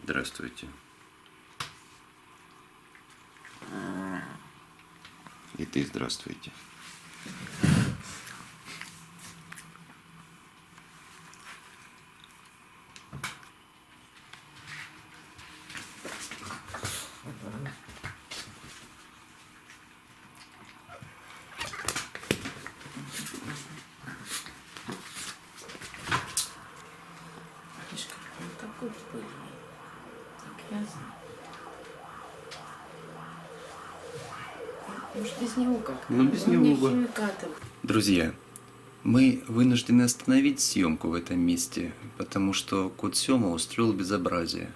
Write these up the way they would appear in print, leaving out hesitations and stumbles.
Здравствуйте. И ты здравствуйте. Мишка, он такой пыльный, так грязный. Может, без него как? Ну, без Он него мне бы. химикаты. Друзья, мы вынуждены остановить съемку в этом месте, потому что кот Сёма устроил безобразие.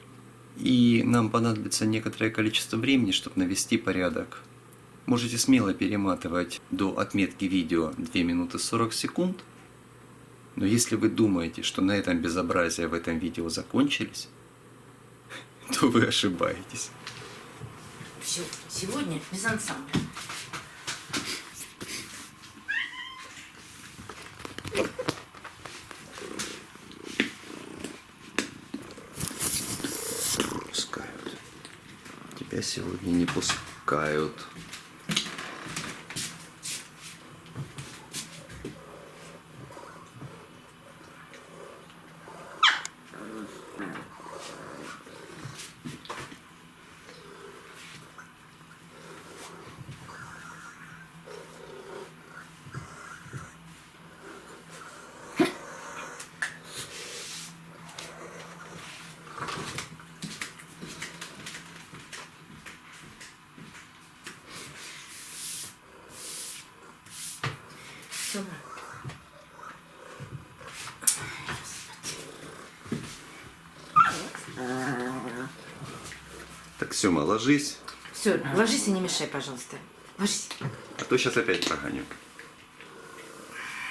И нам понадобится некоторое количество времени, чтобы навести порядок. Можете смело перематывать до отметки видео 2 минуты 40 секунд. Но если вы думаете, что на этом безобразия в этом видео закончились, то вы ошибаетесь. Все, сегодня без ансамбля. Пускают. Тебя сегодня не пускают. Сёма. Так, Сёма, ложись, Все, ложись и не мешай, пожалуйста. Ложись. а то сейчас опять прогоню.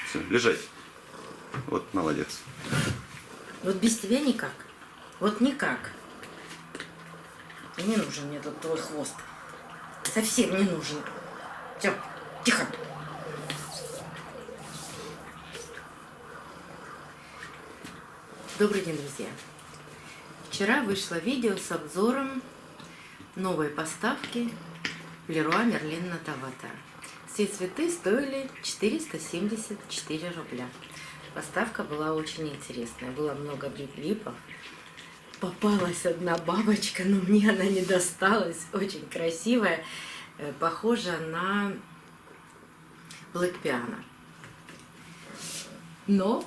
Все, лежать. Вот, молодец. Вот без тебя никак. Вот никак. И не нужен мне тут твой хвост. Совсем не нужен. Все, тихо. Добрый день, друзья. Вчера вышло видео с обзором новой поставки Леруа Мерлен на Тавата. Все цветы стоили 474 рубля. Поставка была очень интересная. Было много биглипов. Попалась одна бабочка, но мне она не досталась. Очень красивая. Похожа на Black Piano. Но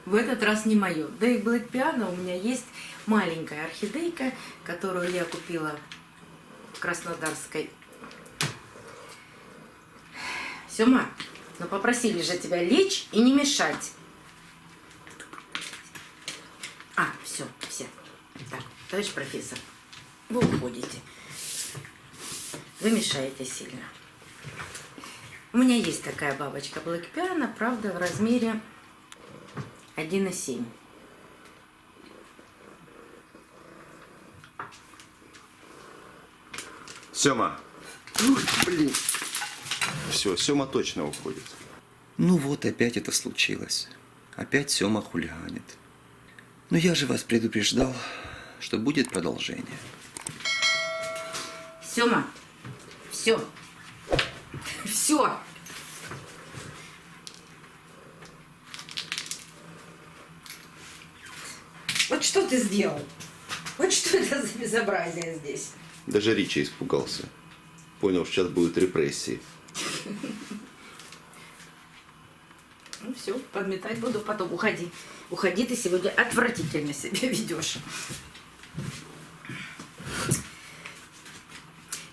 в этот раз не мое. Да и Black Piano у меня есть маленькая орхидейка, которую я купила в Краснодарской. Сёма, ну попросили же тебя лечь и не мешать. А, все. Так, товарищ профессор, вы уходите. Вы мешаете сильно. У меня есть такая бабочка Black Piano, правда, в размере 1,7. Сёма! Ух, блин! Все, Сёма точно уходит. Ну вот, опять это случилось. Опять Сёма хулиганит. Но я же вас предупреждал, что будет продолжение. Сёма, все. Все. Вот что ты сделал? Вот что это за безобразие здесь? Даже Ричи испугался. Понял, что сейчас будут репрессии. Ну все, подметать буду потом. Уходи. Уходи, ты сегодня отвратительно себя ведешь.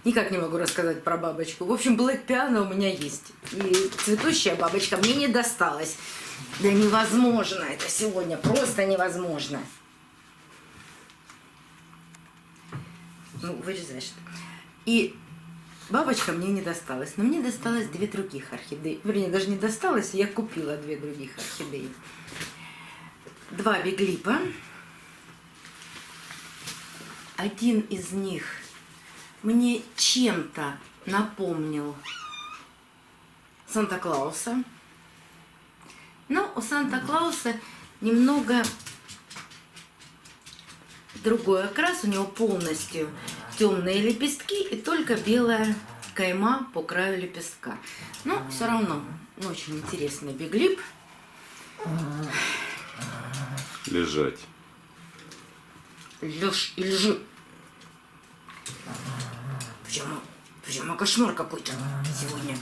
Никак не могу рассказать про бабочку. В общем, Black Piano у меня есть. И цветущая бабочка мне не досталась. Да невозможно это сегодня. Просто невозможно. Ну, вырезаешь. И бабочка мне не досталась. Но мне досталось 2 других орхидеи. Вернее, даже не досталось, я купила 2 других орхидеи. 2 биглипа. Один из них мне чем-то напомнил Санта-Клауса. Но у Санта-Клауса немного другой окрас, у него полностью темные лепестки и только белая кайма по краю лепестка. Но все равно очень интересный биглип. Лежать. Лежь и лежи. Прямо кошмар какой-то сегодня.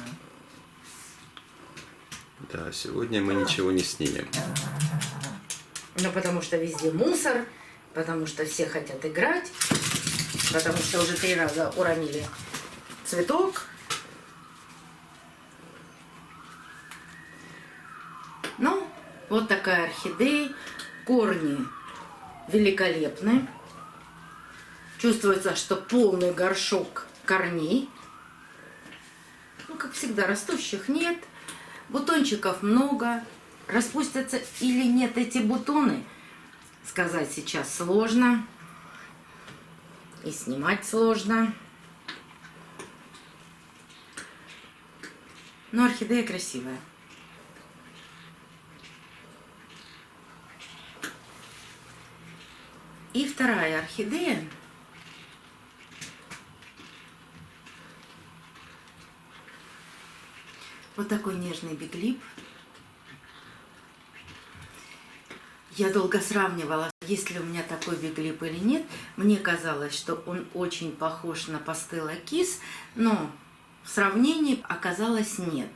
Да, сегодня мы ничего не снимем. Ну, потому что везде мусор, потому что все хотят играть, потому что уже 3 раза уронили цветок. Ну, вот такая орхидея. Корни великолепны. Чувствуется, что полный горшок корней. Ну, как всегда, растущих нет. Бутончиков много. Распустятся или нет эти бутоны, сказать сейчас сложно. И снимать сложно. Но орхидея красивая. И вторая орхидея. Вот такой нежный биглип. Я долго сравнивала, есть ли у меня такой биглип или нет. Мне казалось, что он очень похож на пастелла кис, но в сравнении оказалось нет.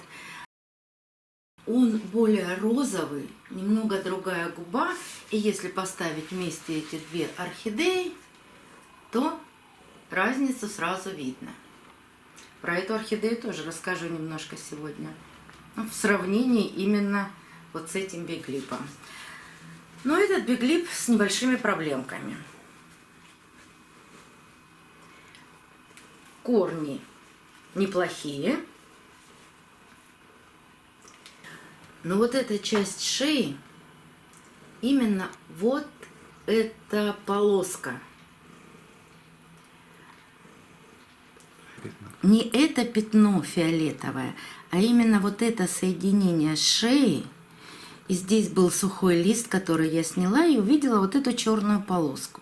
Он более розовый, немного другая губа. И если поставить вместе эти две орхидеи, то разницу сразу видно. Про эту орхидею тоже расскажу немножко сегодня. В сравнении именно вот с этим биглипом. Но этот биглип с небольшими проблемками. Корни неплохие. Но вот эта часть шеи, именно вот эта полоска. Не это пятно фиолетовое, а именно вот это соединение шеи. И здесь был сухой лист, который я сняла, и увидела вот эту черную полоску.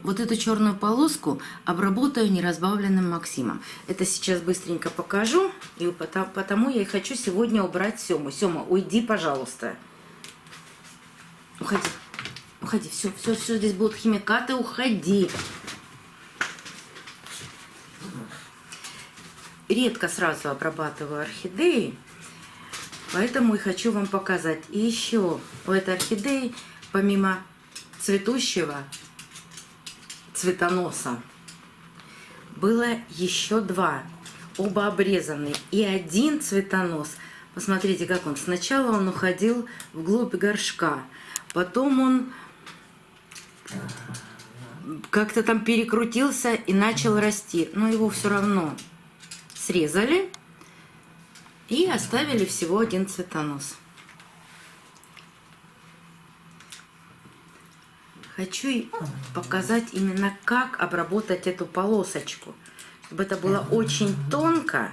Вот эту черную полоску обработаю неразбавленным Максимом. Это сейчас быстренько покажу, и потому я и хочу сегодня убрать Сему. Сема, уйди, пожалуйста. Уходи. Уходи. Все, здесь будут химикаты, уходи. Редко сразу обрабатываю орхидеи, поэтому и хочу вам показать. И еще у этой орхидеи, помимо цветущего цветоноса, было еще 2, оба обрезанные, и один цветонос. Посмотрите, как он. Сначала он уходил вглубь горшка, потом он как-то там перекрутился и начал расти, но его все равно срезали и оставили всего один цветонос. Хочу показать именно, как обработать эту полосочку, чтобы это было очень тонко.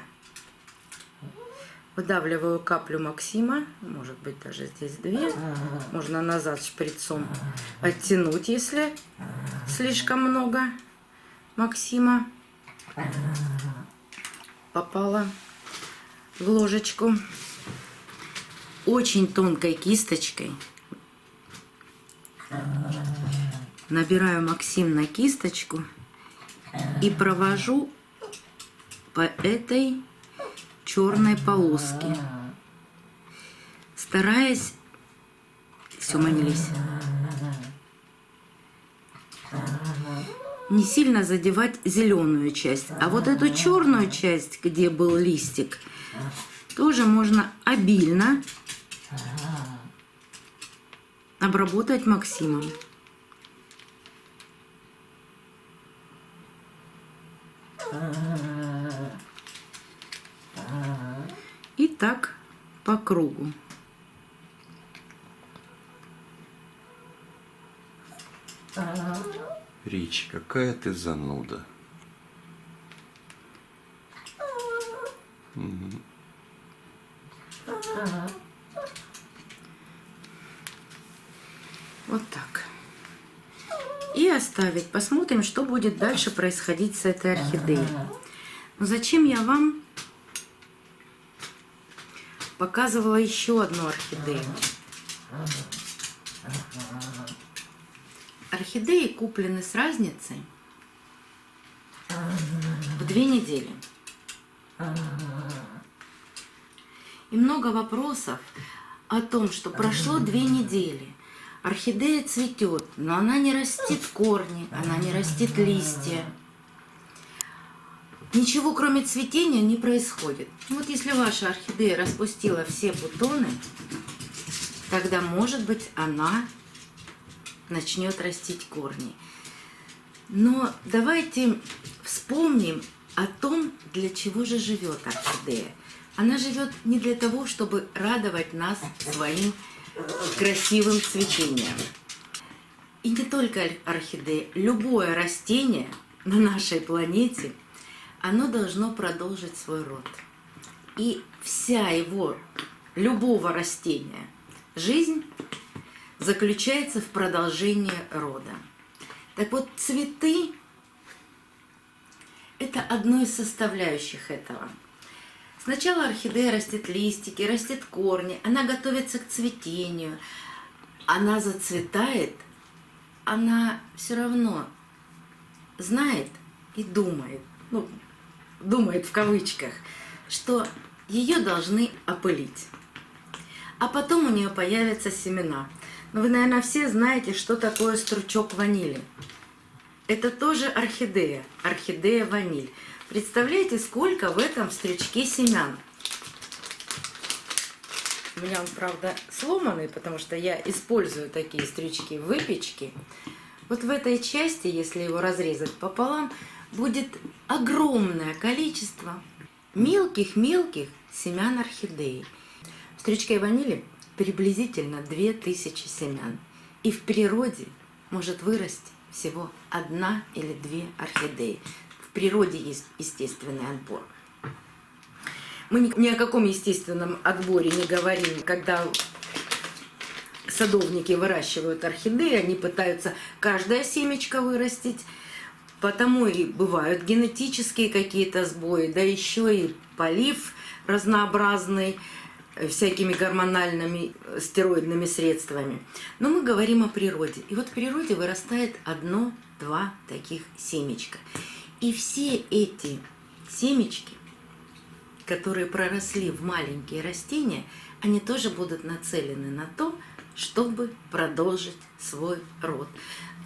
Выдавливаю каплю Максима, может быть даже здесь 2, можно назад шприцом оттянуть, если слишком много Максима попало в ложечку. Очень тонкой кисточкой набираю Максим на кисточку и провожу по этой черной полоске, стараясь, все манились, не сильно задевать зеленую часть. А вот эту черную часть, где был листик, тоже можно обильно обработать Максимом. И так по кругу. Рич, какая ты зануда. Угу. Вот так. и оставить. Посмотрим, что будет дальше происходить с этой орхидеей. Но зачем я вам показывала еще одну орхидею? Орхидеи куплены с разницей в 2 недели. И много вопросов о том, что прошло 2 недели. Орхидея цветет, но она не растит корни, она не растит листья. Ничего, кроме цветения, не происходит. Вот если ваша орхидея распустила все бутоны, тогда, может быть, она начнет растить корни. Но давайте вспомним о том, для чего же живет орхидея. Она живет не для того, чтобы радовать нас своим красивым цветением. И не только орхидея, любое растение на нашей планете, оно должно продолжить свой род. И вся его, любого растения, жизнь заключается в продолжении рода. Так вот, цветы – это одно из составляющих этого. Сначала орхидея растет листики, растет корни, она готовится к цветению, она зацветает, она все равно знает и думает, ну, думает в кавычках, что ее должны опылить. А потом у нее появятся семена. Но вы, наверное, все знаете, что такое стручок ванили. Это тоже орхидея, орхидея ваниль. Представляете, сколько в этом стручке семян? У меня он, правда, сломанный, потому что я использую такие стручки в выпечке. Вот в этой части, если его разрезать пополам, будет огромное количество мелких-мелких семян орхидеи. В стручке ванили приблизительно 2000 семян. И в природе может вырасти всего 1 или 2 орхидеи. В природе есть естественный отбор. Мы ни о каком естественном отборе не говорим, когда садовники выращивают орхидеи, они пытаются каждое семечко вырастить, потому и бывают генетические какие-то сбои, да еще и полив разнообразный, всякими гормональными стероидными средствами. Но мы говорим о природе. И вот в природе вырастает 1-2 таких семечка. И все эти семечки, которые проросли в маленькие растения, они тоже будут нацелены на то, чтобы продолжить свой род.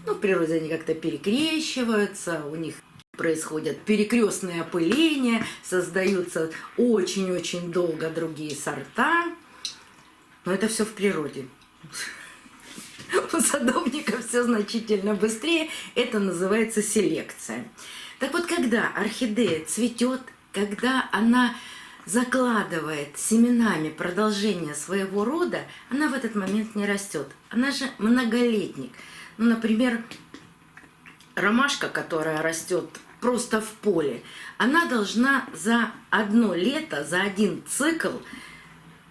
Ну, в природе они как-то перекрещиваются, у них происходят перекрестные опыления, создаются очень-очень долго другие сорта. Но это все в природе. У садовников все значительно быстрее. Это называется селекция. Так вот, когда орхидея цветет, когда она закладывает семенами продолжение своего рода, она в этот момент не растет. Она же многолетник. Ну, например, ромашка, которая растет просто в поле, она должна за 1 лето, за 1 цикл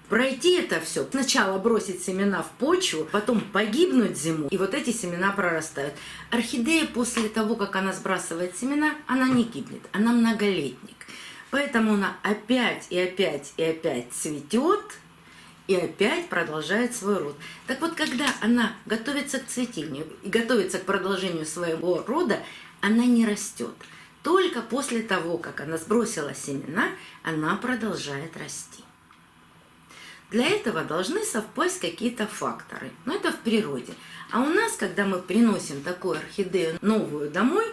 пройти это все. Сначала бросить семена в почву, потом погибнуть зимой, и вот эти семена прорастают. Орхидея после того, как она сбрасывает семена, она не гибнет, она многолетник. Поэтому она опять и опять и опять цветет, и опять продолжает свой род. Так вот, когда она готовится к цветению и готовится к продолжению своего рода, она не растет. Только после того, как она сбросила семена, она продолжает расти. Для этого должны совпасть какие-то факторы. Но это в природе. А у нас, когда мы приносим такую орхидею новую домой,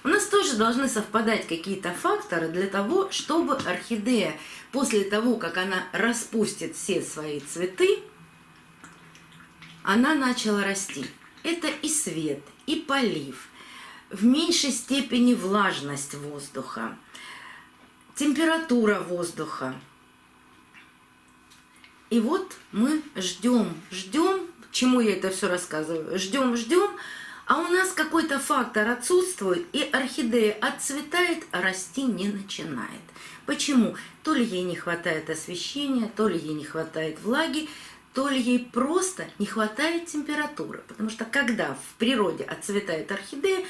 у нас тоже должны совпадать какие-то факторы для того, чтобы орхидея после того, как она распустит все свои цветы, она начала расти. Это и свет, и полив, в меньшей степени влажность воздуха, температура воздуха. И вот мы ждем, чему я это все рассказываю, ждем, а у нас какой-то фактор отсутствует, и орхидея отцветает, а расти не начинает. Почему? То ли ей не хватает освещения, то ли ей не хватает влаги, то ли ей просто не хватает температуры. Потому что когда в природе отцветает орхидея,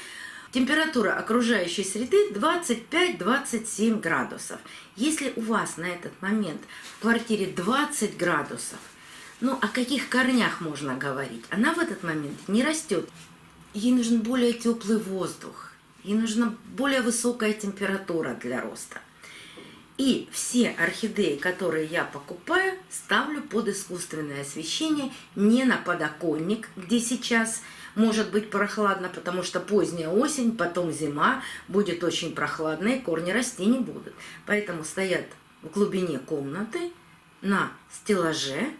температура окружающей среды 25-27 градусов. Если у вас на этот момент в квартире 20 градусов, ну о каких корнях можно говорить? Она в этот момент не растет. Ей нужен более теплый воздух, ей нужна более высокая температура для роста. И все орхидеи, которые я покупаю, ставлю под искусственное освещение, не на подоконник, где сейчас может быть прохладно, потому что поздняя осень, потом зима, будет очень прохладно, и корни расти не будут. Поэтому стоят в глубине комнаты на стеллаже,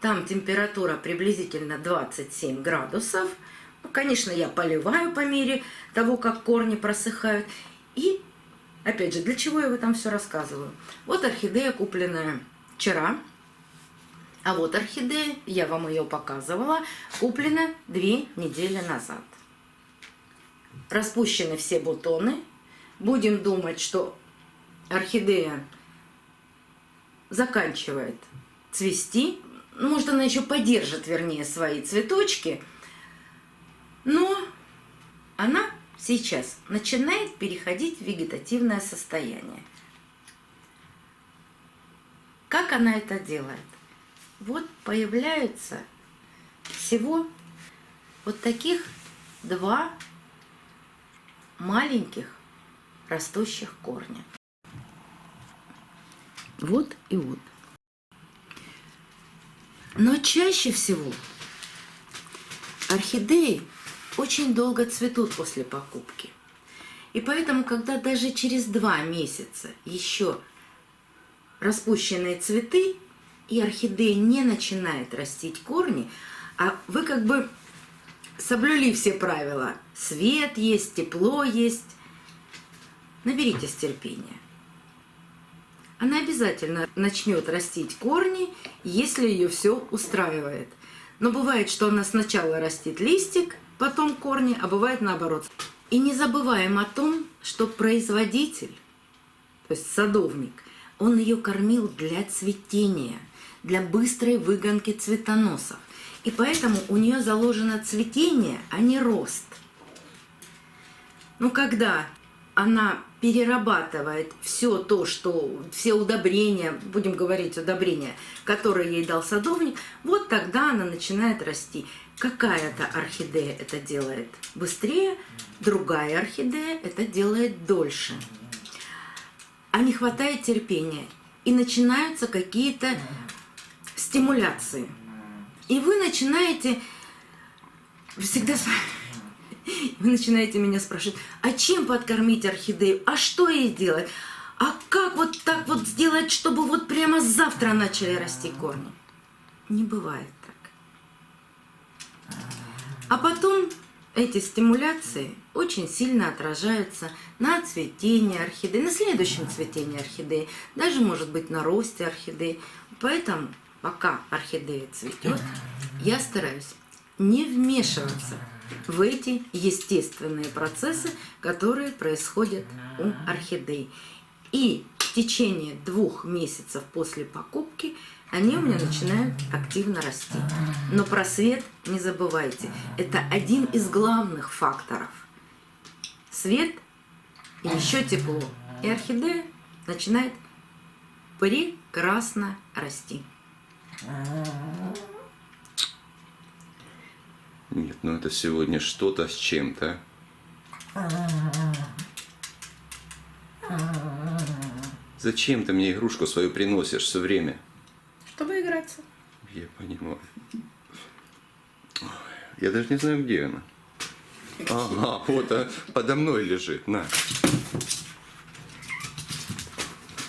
там температура приблизительно 27 градусов. Ну, конечно, я поливаю по мере того, как корни просыхают. И опять же, для чего я там все рассказываю? Вот орхидея, купленная вчера. А вот орхидея, я вам ее показывала, куплена 2 недели назад. Распущены все бутоны. Будем думать, что орхидея заканчивает цвести. Может, она еще поддержит, вернее, свои цветочки. Но она сейчас начинает переходить в вегетативное состояние. Как она это делает? Вот появляются всего вот таких 2 маленьких растущих корня. Вот и вот. Но чаще всего орхидеи очень долго цветут после покупки. И поэтому, когда даже через 2 месяца еще распущенные цветы, и орхидея не начинает растить корни, а вы как бы соблюли все правила. Свет есть, тепло есть. Наберитесь терпения. Она обязательно начнет растить корни, если ее все устраивает. Но бывает, что она сначала растит листик, потом корни, а бывает наоборот. И не забываем о том, что производитель, то есть садовник, он ее кормил для цветения, для быстрой выгонки цветоносов. И поэтому у нее заложено цветение, а не рост. Но когда она перерабатывает все то, что все удобрения, будем говорить удобрения, которые ей дал садовник, вот тогда она начинает расти. Какая-то орхидея это делает быстрее, другая орхидея это делает дольше. А не хватает терпения. И начинаются какие-то стимуляции. И вы начинаете всегда... Вы начинаете меня спрашивать, а чем подкормить орхидею? А что ей делать? А как вот так вот сделать, чтобы вот прямо завтра начали расти корни? Не бывает так. А потом эти стимуляции очень сильно отражаются на цветении орхидеи, на следующем цветении орхидеи, даже, может быть, на росте орхидеи. Поэтому, пока орхидея цветет, я стараюсь не вмешиваться в эти естественные процессы, которые происходят у орхидей. И в течение 2 месяцев после покупки они у меня начинают активно расти. Но про свет не забывайте. Это один из главных факторов. Свет и еще тепло. И орхидея начинает прекрасно расти. Нет, ну это сегодня что-то с чем-то. Зачем ты мне игрушку свою приносишь все время? Чтобы играться. Я понимаю. Ой, я даже не знаю, где она. Ага, вот она подо мной лежит, на.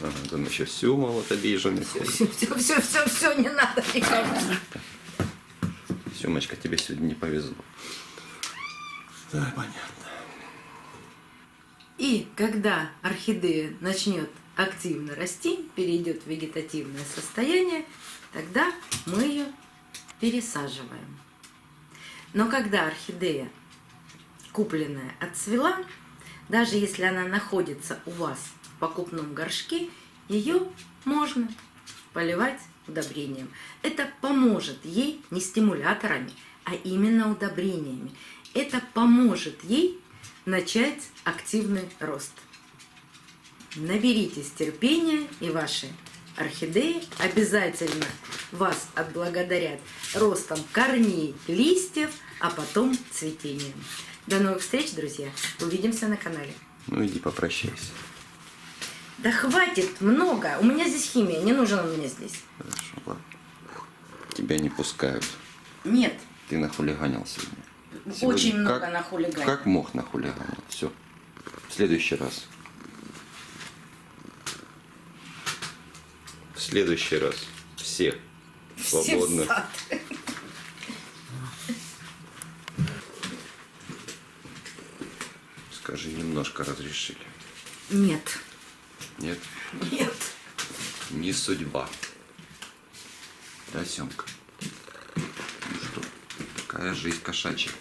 Ага, там еще Сёма вот обиженный. Все, не надо никому. Сёмочка, тебе сегодня не повезло. Да, понятно. И когда орхидея начнет активно расти, перейдет в вегетативное состояние, тогда мы ее пересаживаем. Но когда орхидея купленная отцвела, даже если она находится у вас в покупном горшке, ее можно поливать удобрением. Это поможет ей не стимуляторами, а именно удобрениями. Это поможет ей начать активный рост. Наберитесь терпения, и ваши орхидеи обязательно вас отблагодарят ростом корней, листьев, а потом цветением. До новых встреч, друзья! Увидимся на канале. Ну иди попрощайся. Да хватит, много! У меня здесь химия, не нужен он мне здесь. Хорошо, ладно. Тебя не пускают. Нет, Ты нахулиганил сегодня. очень Сегодня много нахулиганил. Как мог нахулиганил. Все. В следующий раз. В следующий раз. Все. Все в Свободно. сад. Скажи, немножко разрешили. Нет, Нет? нет. Не судьба. Да, Семка? Ну что, такая жизнь кошачья.